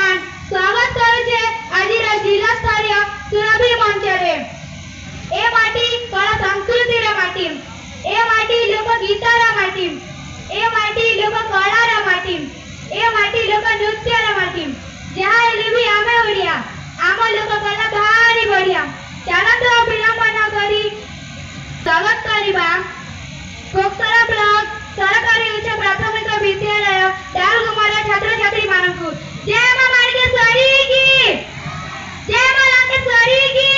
ବର୍ତ୍ତମାନ ସ୍ୱାଗତ କରୁଛେ ଆଜିର ଜିଲ୍ଲା ସ୍ତରୀୟ ସୁରଭି ମଞ୍ଚରେ। ଏ ମାଟି କଳା ସଂସ୍କୃତିର ମାଟି, ଏ ମାଟି ଲୋକ ଗୀତର ମାଟି, ଏ ମାଟି ଲୋକ କଳାର ମାଟି, ଏ ମାଟି ଲୋକ ନୃତ୍ୟର ମାଟି। ଯାହା ହେଲେ ବି ଆମେ ଓଡ଼ିଆ, ଆମ ଲୋକ କଳା ଭାରି ବଢ଼ିଆ। ଚାଲନ୍ତୁ ବିଳମ୍ବ ନ କରି ସ୍ୱାଗତ କରିବା କୋକସରା ବ୍ଲକ ସରକାରୀ ଉଚ୍ଚ ପ୍ରାଥମିକ ବିଦ୍ୟାଳୟ ଡାଲଗୁମାର ଛାତ୍ରଛାତ୍ରୀ ମାନଙ୍କୁ। ଜୟ ମା ମାଣିକେଶ୍ୱରୀ କି, ଜୟ ମା ଲଙ୍କେଶ୍ୱରୀ କି।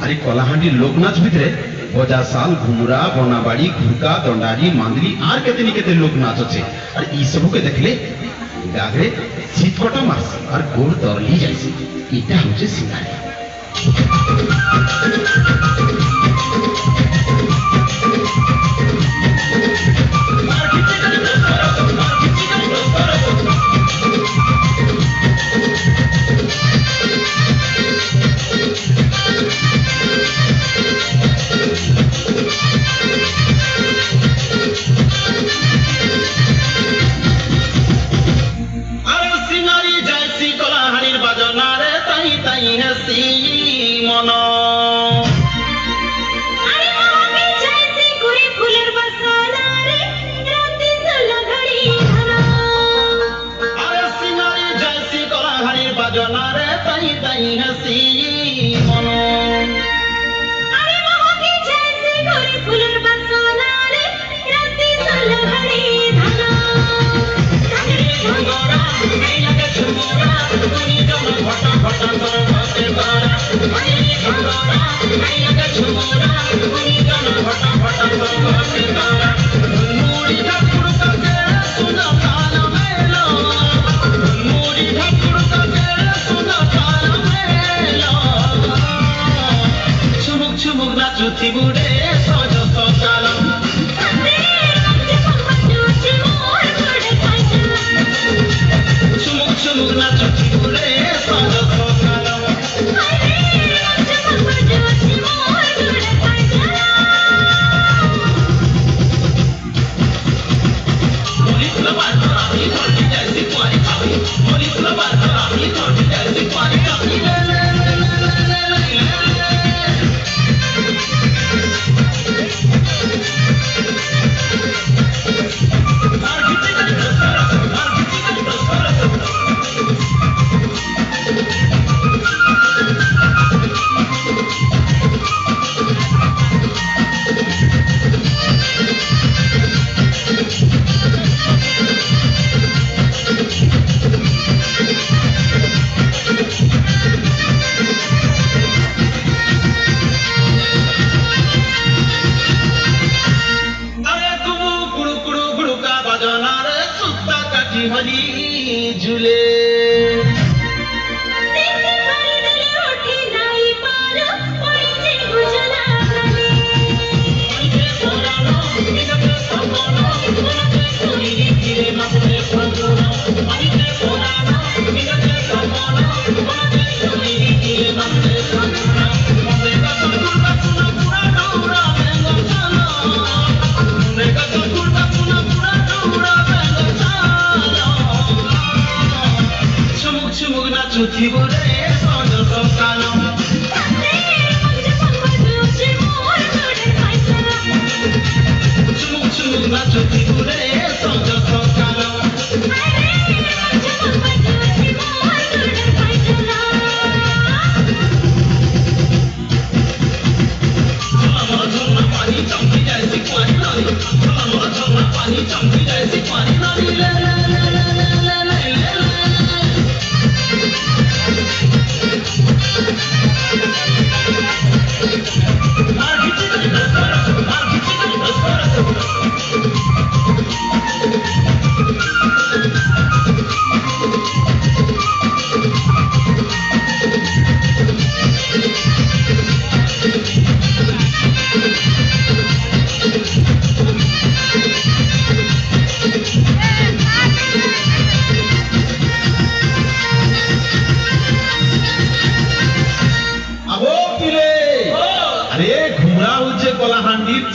अरे कलाहांडी लोकनाच भितरे बजा साल घुमुरा बनाबाड़ी घुरका दंडारी मांदरी आर केतनी केते लोकनाच अच्छे। और ई सब के देखले गागरे शीतकटा मास और गोड़ तरली जाइसे। इटा होचे सिंगारी। লাঠি হলি ঝুলে চুথিবুরে সজ সকাল চুমুক চুমুক না চুথিবুরে সজ সকাল ঝর্ণা পানি চমকি যায় সে পানি নদী ঝর্ণা পানি চমকি যায় সে পানি নদী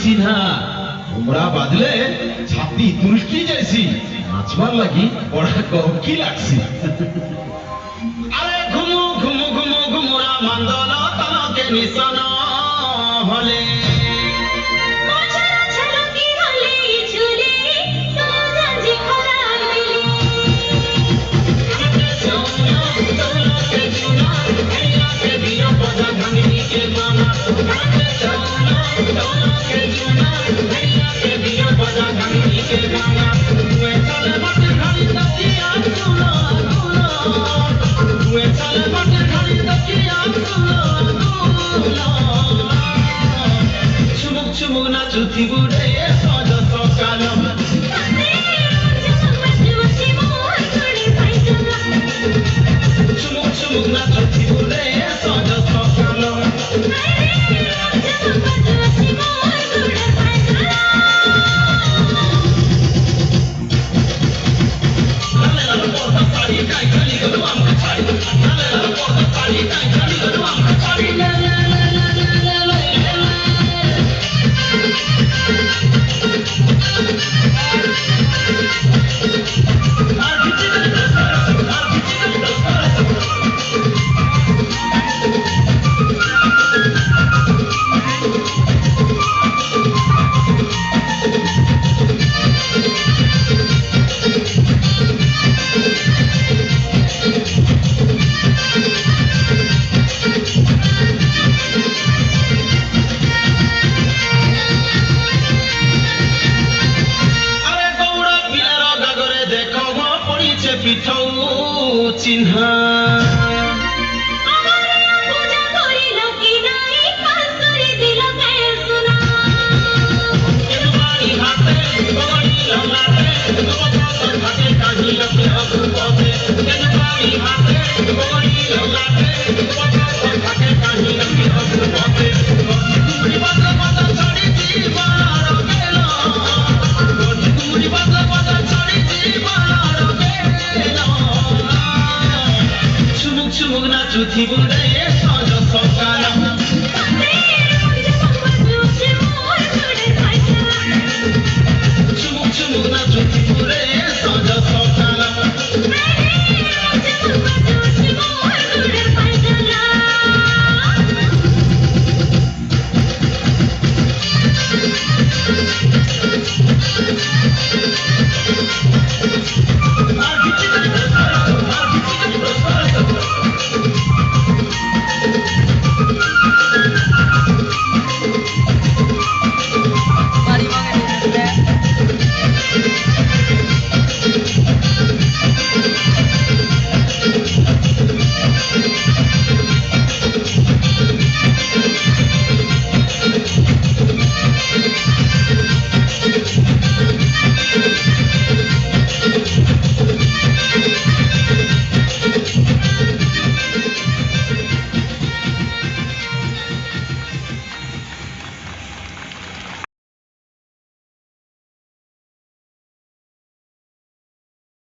চিহ্না ঘুমরা বাজলে ছাতি তুরস্কি যাইছি নাচবার লাগি বড় কি লাগছি আরে ঘুমু ঘুমু ঘুমু ঘুমরা মান্দল তনকে নিশন হলে চুমুক না চুথিবুরে সজ সকাল চুমুক চুমুক না চুথিবুরে সজ সকাল চিহ্ন চুথিবুরে